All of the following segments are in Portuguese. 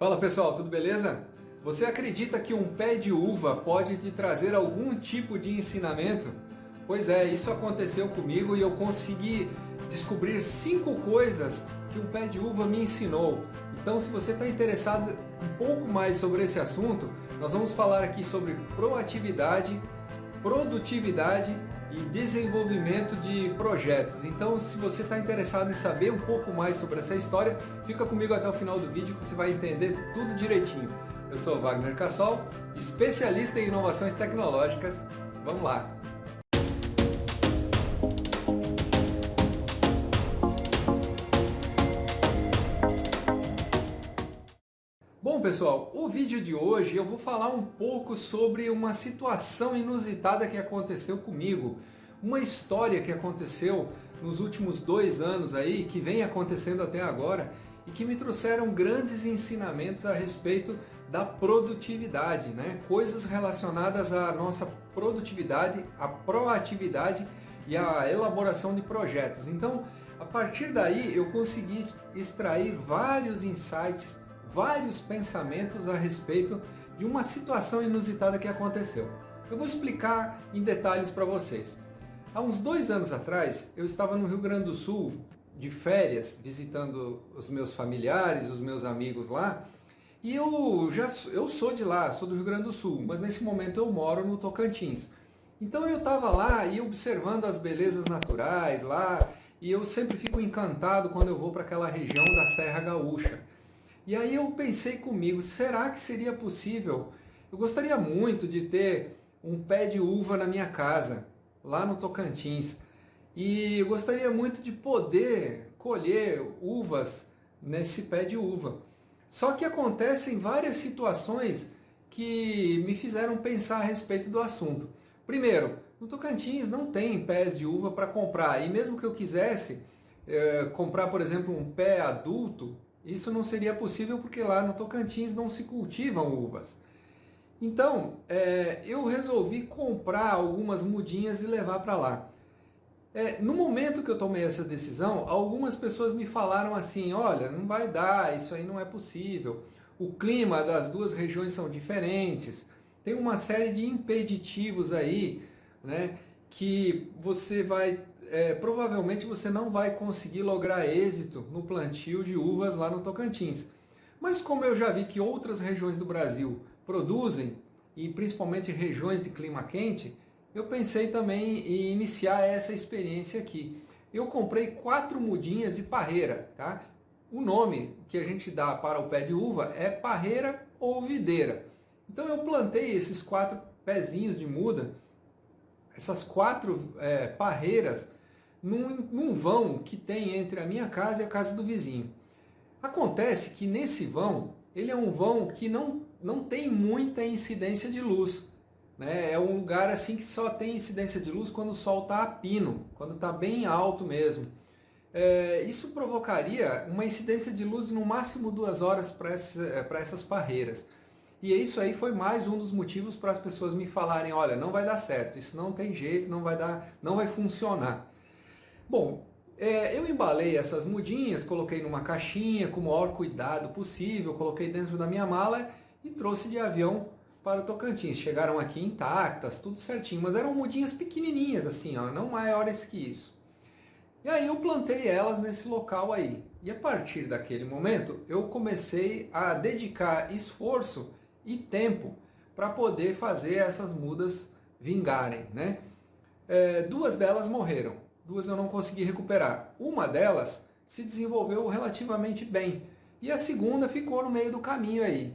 Fala pessoal, tudo beleza? Você acredita que um pé de uva pode te trazer algum tipo de ensinamento? Pois é, isso aconteceu comigo e eu consegui descobrir 5 coisas que um pé de uva me ensinou. Então, se você está interessado um pouco mais sobre esse assunto, nós vamos falar aqui sobre proatividade, produtividade e desenvolvimento de projetos. Então, se você está interessado em saber um pouco mais sobre essa história, fica comigo até o final do vídeo que você vai entender tudo direitinho. Eu sou Wagner Cassol, especialista em inovações tecnológicas. Vamos lá! Bom pessoal, o vídeo de hoje eu vou falar um pouco sobre uma situação inusitada que aconteceu comigo, uma história que aconteceu nos últimos 2 anos aí, que vem acontecendo até agora e que me trouxeram grandes ensinamentos a respeito da produtividade, né? Coisas relacionadas à nossa produtividade, à proatividade e à elaboração de projetos. Então, a partir daí eu consegui extrair vários insights, vários pensamentos a respeito de uma situação inusitada que aconteceu. Eu vou explicar em detalhes para vocês. Há uns 2 anos atrás, eu estava no Rio Grande do Sul, de férias, visitando os meus familiares, os meus amigos lá, e eu sou de lá, sou do Rio Grande do Sul, mas nesse momento eu moro no Tocantins. Então eu estava lá e observando as belezas naturais lá, e eu sempre fico encantado quando eu vou para aquela região da Serra Gaúcha. E aí eu pensei comigo, será que seria possível? Eu gostaria muito de ter um pé de uva na minha casa, lá no Tocantins. E eu gostaria muito de poder colher uvas nesse pé de uva. Só que acontecem várias situações que me fizeram pensar a respeito do assunto. Primeiro, no Tocantins não tem pés de uva para comprar. E mesmo que eu quisesse comprar, por exemplo, um pé adulto, isso não seria possível porque lá no Tocantins não se cultivam uvas. Então, eu resolvi comprar algumas mudinhas e levar para lá. No momento que eu tomei essa decisão, algumas pessoas me falaram assim, olha, não vai dar, isso aí não é possível. O clima das duas regiões são diferentes. Tem uma série de impeditivos aí, né, que você vai provavelmente você não vai conseguir lograr êxito no plantio de uvas lá no Tocantins. Mas como eu já vi que outras regiões do Brasil produzem, e principalmente regiões de clima quente, eu pensei também em iniciar essa experiência aqui. Eu comprei 4 mudinhas de parreira, tá? O nome que a gente dá para o pé de uva é parreira ou videira. Então eu plantei esses 4 pezinhos de muda, essas 4 parreiras, num vão que tem entre a minha casa e a casa do vizinho. Acontece que nesse vão, ele é um vão que não tem muita incidência de luz, né? É um lugar assim que só tem incidência de luz quando o sol está a pino, quando está bem alto mesmo. Isso provocaria uma incidência de luz no máximo 2 horas para essas parreiras. E isso aí foi mais um dos motivos para as pessoas me falarem, olha, não vai dar certo, isso não tem jeito, não vai funcionar. Bom, eu embalei essas mudinhas, coloquei numa caixinha com o maior cuidado possível, coloquei dentro da minha mala e trouxe de avião para o Tocantins. Chegaram aqui intactas, tudo certinho, mas eram mudinhas pequenininhas assim, ó, não maiores que isso. E aí eu plantei elas nesse local aí. E a partir daquele momento eu comecei a dedicar esforço e tempo para poder fazer essas mudas vingarem, né? 2 delas morreram. 2 eu não consegui recuperar. Uma delas se desenvolveu relativamente bem e a segunda ficou no meio do caminho aí.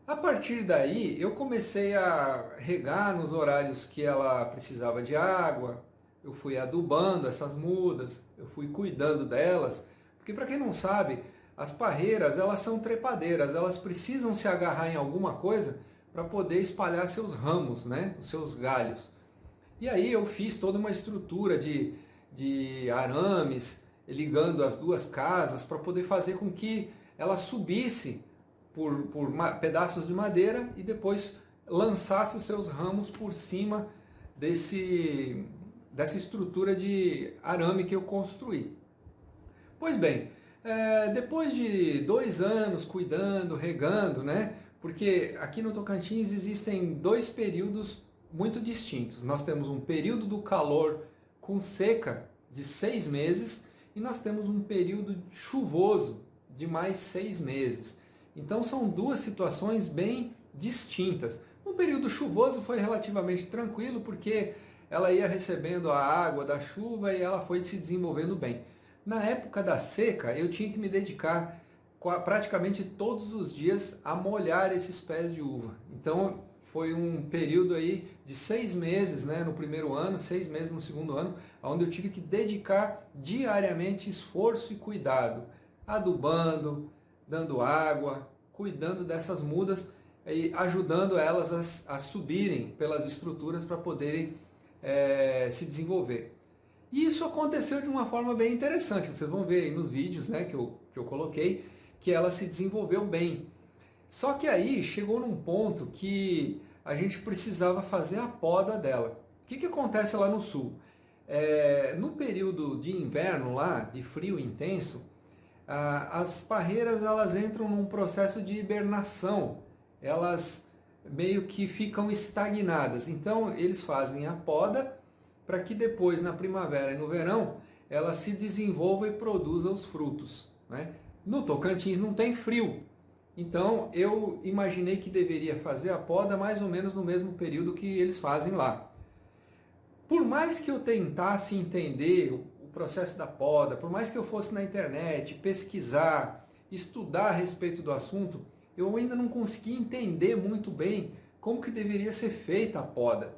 A partir daí eu comecei a regar nos horários que ela precisava de água, eu fui adubando essas mudas, eu fui cuidando delas, porque para quem não sabe, as parreiras elas são trepadeiras, elas precisam se agarrar em alguma coisa para poder espalhar seus ramos, né? Os seus galhos. E aí eu fiz toda uma estrutura de arames ligando as 2 casas para poder fazer com que ela subisse por pedaços de madeira e depois lançasse os seus ramos por cima dessa estrutura de arame que eu construí. Pois bem, Depois de 2 anos cuidando, regando, né? Porque aqui no Tocantins existem dois períodos muito distintos. Nós temos um período do calor com seca de 6 meses e nós temos um período chuvoso de mais 6 meses. Então são duas situações bem distintas. No período chuvoso foi relativamente tranquilo porque ela ia recebendo a água da chuva e ela foi se desenvolvendo bem. Na época da seca eu tinha que me dedicar praticamente todos os dias a molhar esses pés de uva. Então foi um período aí de 6 meses, né, no primeiro ano, 6 meses no segundo ano, onde eu tive que dedicar diariamente esforço e cuidado, adubando, dando água, cuidando dessas mudas e ajudando elas a subirem pelas estruturas para poderem se desenvolver. E isso aconteceu de uma forma bem interessante. Vocês vão ver aí nos vídeos, né, que eu coloquei, que ela se desenvolveu bem. Só que aí chegou num ponto que a gente precisava fazer a poda dela. O que acontece lá no sul? No período de inverno lá, de frio intenso, as parreiras elas entram num processo de hibernação. Elas meio que ficam estagnadas. Então eles fazem a poda para que depois, na primavera e no verão, ela se desenvolva e produza os frutos, né? No Tocantins não tem frio, então eu imaginei que deveria fazer a poda mais ou menos no mesmo período que eles fazem lá. Por mais que eu tentasse entender o processo da poda, por mais que eu fosse na internet, pesquisar, estudar a respeito do assunto, eu ainda não consegui entender muito bem como que deveria ser feita a poda.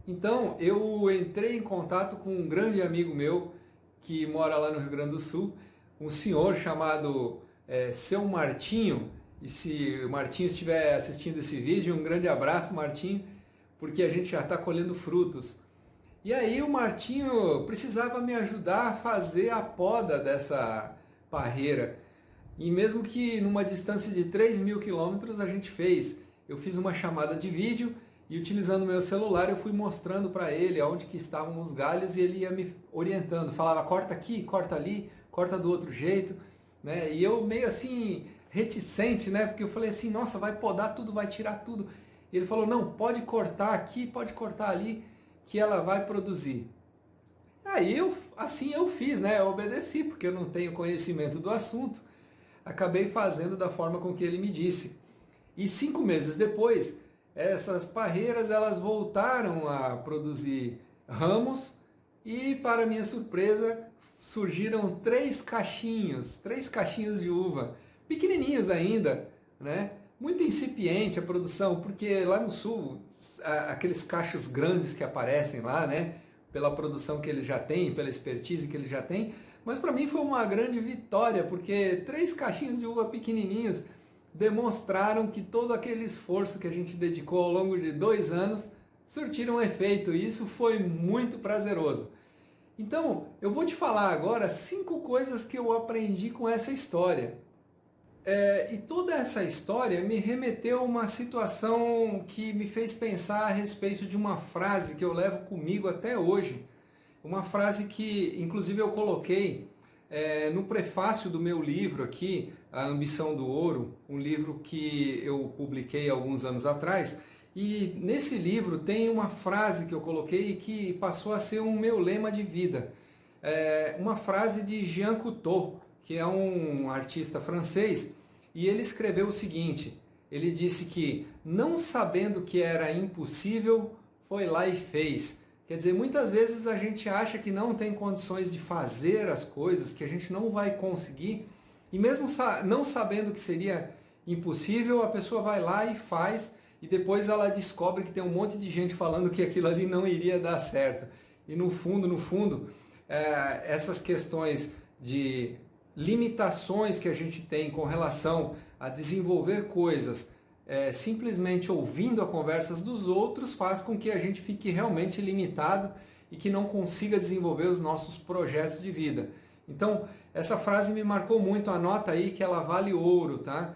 Então eu entrei em contato com um grande amigo meu que mora lá no Rio Grande do Sul, um senhor chamado Seu Martinho. E se o Martinho estiver assistindo esse vídeo, um grande abraço, Martinho, porque a gente já está colhendo frutos. E aí o Martinho precisava me ajudar a fazer a poda dessa parreira. E mesmo que numa distância de 3.000 quilômetros a gente fez. Eu fiz uma chamada de vídeo e utilizando o meu celular eu fui mostrando para ele onde que estavam os galhos e ele ia me orientando. Falava, corta aqui, corta ali, corta do outro jeito, né? E eu meio assim reticente, né? Porque eu falei assim, nossa, vai podar tudo, vai tirar tudo. E ele falou, não, pode cortar aqui, pode cortar ali, que ela vai produzir. Aí eu fiz, né? Eu obedeci, porque eu não tenho conhecimento do assunto. Acabei fazendo da forma com que ele me disse. E 5 meses depois, essas parreiras elas voltaram a produzir ramos e, para minha surpresa, surgiram 3 cachinhos de uva, pequenininhos ainda, né? Muito incipiente a produção, porque lá no sul, aqueles cachos grandes que aparecem lá, né? Pela produção que eles já têm, pela expertise que eles já têm, mas para mim foi uma grande vitória, porque 3 cachinhos de uva pequenininhos demonstraram que todo aquele esforço que a gente dedicou ao longo de 2 anos surtiram efeito, e isso foi muito prazeroso. Então, eu vou te falar agora 5 coisas que eu aprendi com essa história. E toda essa história me remeteu a uma situação que me fez pensar a respeito de uma frase que eu levo comigo até hoje. Uma frase que, inclusive, eu coloquei no prefácio do meu livro aqui, A Ambição do Ouro, um livro que eu publiquei alguns anos atrás. E nesse livro tem uma frase que eu coloquei que passou a ser um meu lema de vida. Uma frase de Jean Cocteau, que é um artista francês, e ele escreveu o seguinte, ele disse que, não sabendo que era impossível, foi lá e fez. Quer dizer, muitas vezes a gente acha que não tem condições de fazer as coisas, que a gente não vai conseguir, e mesmo não sabendo que seria impossível, a pessoa vai lá e faz, e depois ela descobre que tem um monte de gente falando que aquilo ali não iria dar certo. E no fundo, essas questões de limitações que a gente tem com relação a desenvolver coisas simplesmente ouvindo as conversas dos outros faz com que a gente fique realmente limitado e que não consiga desenvolver os nossos projetos de vida. Então, essa frase me marcou muito, anota aí que ela vale ouro, tá?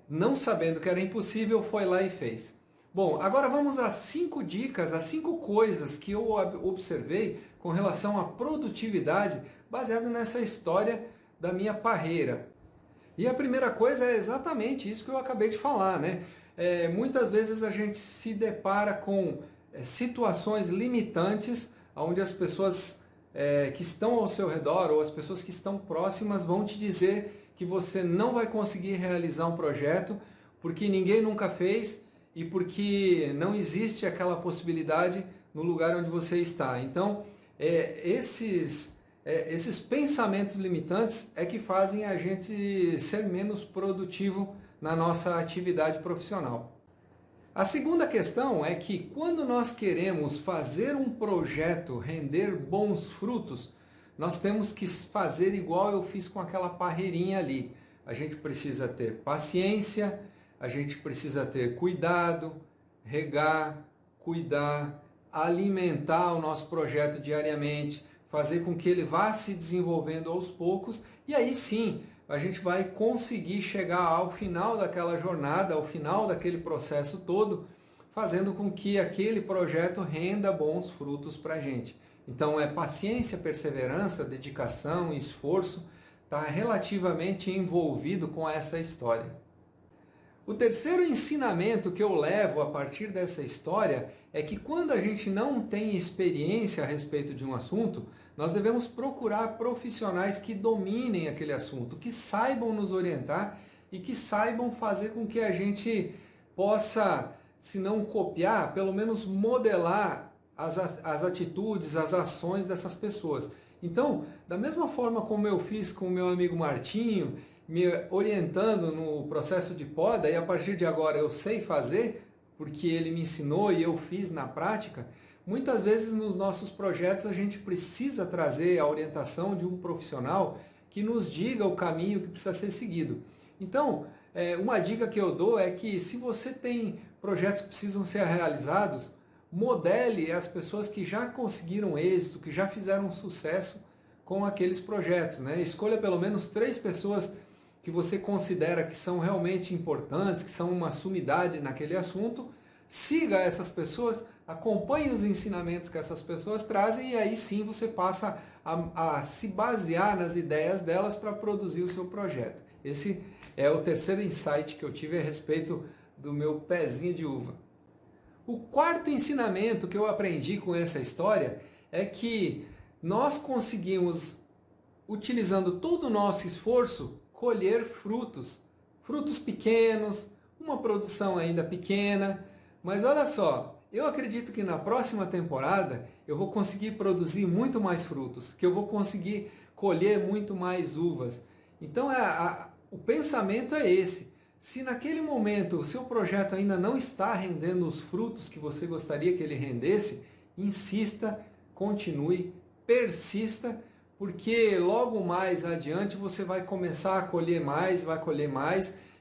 Não sabendo que era impossível, foi lá e fez. Bom, agora vamos às 5 dicas, às 5 coisas que eu observei com relação à produtividade, baseado nessa história da minha parreira. E a primeira coisa é exatamente isso que eu acabei de falar, né? Muitas vezes a gente se depara com situações limitantes, onde as pessoas que estão ao seu redor ou as pessoas que estão próximas vão te dizer que você não vai conseguir realizar um projeto porque ninguém nunca fez e porque não existe aquela possibilidade no lugar onde você está. Então, esses pensamentos limitantes é que fazem a gente ser menos produtivo na nossa atividade profissional. A segunda questão é que quando nós queremos fazer um projeto render bons frutos, nós temos que fazer igual eu fiz com aquela parreirinha ali. A gente precisa ter paciência, a gente precisa ter cuidado, regar, cuidar, alimentar o nosso projeto diariamente, fazer com que ele vá se desenvolvendo aos poucos e aí sim a gente vai conseguir chegar ao final daquela jornada, ao final daquele processo todo, fazendo com que aquele projeto renda bons frutos para a gente. Então paciência, perseverança, dedicação, esforço, está relativamente envolvido com essa história. O terceiro ensinamento que eu levo a partir dessa história é que quando a gente não tem experiência a respeito de um assunto, nós devemos procurar profissionais que dominem aquele assunto, que saibam nos orientar e que saibam fazer com que a gente possa, se não copiar, pelo menos modelar as atitudes, as ações dessas pessoas. Então, da mesma forma como eu fiz com o meu amigo Martinho, me orientando no processo de poda, e a partir de agora eu sei fazer, porque ele me ensinou e eu fiz na prática, muitas vezes nos nossos projetos a gente precisa trazer a orientação de um profissional que nos diga o caminho que precisa ser seguido. Então, uma dica que eu dou é que se você tem projetos que precisam ser realizados, modele as pessoas que já conseguiram êxito, que já fizeram sucesso com aqueles projetos, né? Escolha pelo menos 3 pessoas que você considera que são realmente importantes, que são uma sumidade naquele assunto, siga essas pessoas, acompanhe os ensinamentos que essas pessoas trazem e aí sim você passa a se basear nas ideias delas para produzir o seu projeto. Esse é o terceiro insight que eu tive a respeito do meu pezinho de uva. O quarto ensinamento que eu aprendi com essa história é que nós conseguimos, utilizando todo o nosso esforço, colher frutos pequenos, uma produção ainda pequena, mas olha só, eu acredito que na próxima temporada eu vou conseguir produzir muito mais frutos, que eu vou conseguir colher muito mais uvas. Então o pensamento é esse. Se naquele momento o seu projeto ainda não está rendendo os frutos que você gostaria que ele rendesse, insista, continue, persista, porque logo mais adiante você vai começar a colher mais,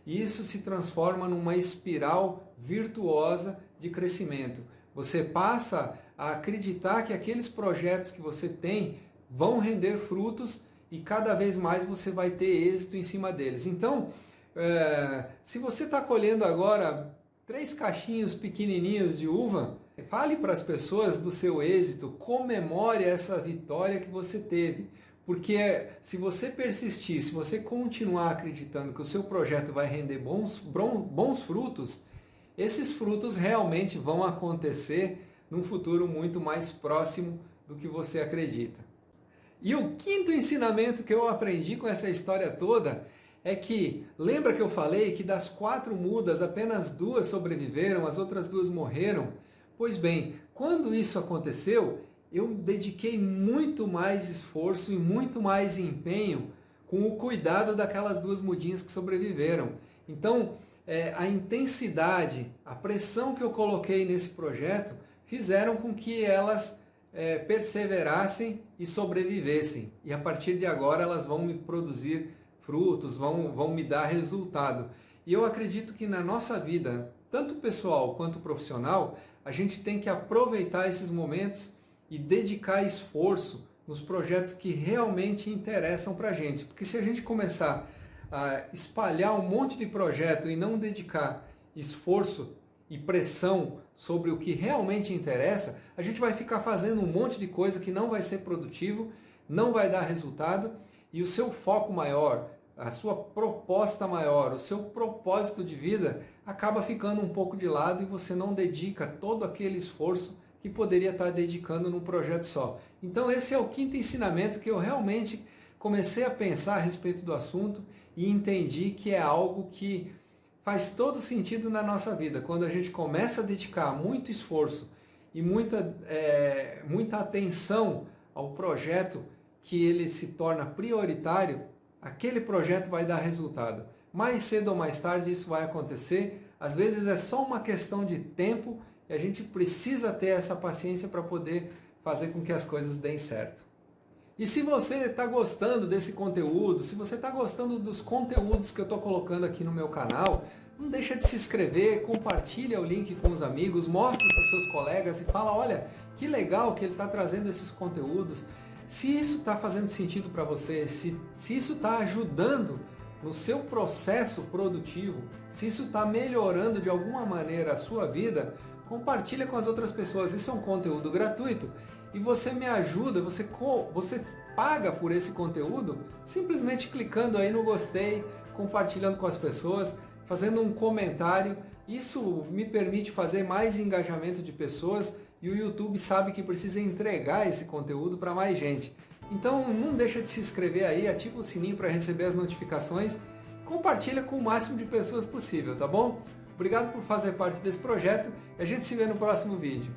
e isso se transforma numa espiral virtuosa de crescimento. Você passa a acreditar que aqueles projetos que você tem vão render frutos e cada vez mais você vai ter êxito em cima deles. Então, se você está colhendo agora 3 cachinhos pequenininhos de uva, fale para as pessoas do seu êxito, comemore essa vitória que você teve. Porque se você persistir, se você continuar acreditando que o seu projeto vai render bons frutos, esses frutos realmente vão acontecer num futuro muito mais próximo do que você acredita. E o quinto ensinamento que eu aprendi com essa história toda é que, lembra que eu falei que das 4 mudas apenas 2 sobreviveram, as outras 2 morreram? Pois bem, quando isso aconteceu, eu dediquei muito mais esforço e muito mais empenho com o cuidado daquelas 2 mudinhas que sobreviveram. Então, a intensidade, a pressão que eu coloquei nesse projeto fizeram com que elas perseverassem e sobrevivessem. E a partir de agora elas vão me produzir frutos, vão me dar resultado. E eu acredito que na nossa vida, tanto pessoal quanto profissional, a gente tem que aproveitar esses momentos e dedicar esforço nos projetos que realmente interessam para a gente. Porque se a gente começar a espalhar um monte de projeto e não dedicar esforço e pressão sobre o que realmente interessa, a gente vai ficar fazendo um monte de coisa que não vai ser produtivo, não vai dar resultado e o seu foco maior, a sua proposta maior, o seu propósito de vida acaba ficando um pouco de lado e você não dedica todo aquele esforço que poderia estar dedicando num projeto só. Então esse é o quinto ensinamento que eu realmente comecei a pensar a respeito do assunto e entendi que é algo que faz todo sentido na nossa vida. Quando a gente começa a dedicar muito esforço e muita atenção ao projeto, que ele se torna prioritário, aquele projeto vai dar resultado. Mais cedo ou mais tarde isso vai acontecer. Às vezes é só uma questão de tempo e a gente precisa ter essa paciência para poder fazer com que as coisas deem certo. E se você está gostando desse conteúdo, se você está gostando dos conteúdos que eu estou colocando aqui no meu canal, não deixa de se inscrever, compartilha o link com os amigos, mostra para os seus colegas e fala, olha, que legal que ele está trazendo esses conteúdos. Se isso está fazendo sentido para você, se isso está ajudando no seu processo produtivo, se isso está melhorando de alguma maneira a sua vida, compartilha com as outras pessoas. Isso é um conteúdo gratuito e você me ajuda, você paga por esse conteúdo simplesmente clicando aí no gostei, compartilhando com as pessoas, fazendo um comentário. Isso me permite fazer mais engajamento de pessoas e o YouTube sabe que precisa entregar esse conteúdo para mais gente. Então não deixa de se inscrever aí, ativa o sininho para receber as notificações, compartilha com o máximo de pessoas possível, tá bom? Obrigado por fazer parte desse projeto e a gente se vê no próximo vídeo.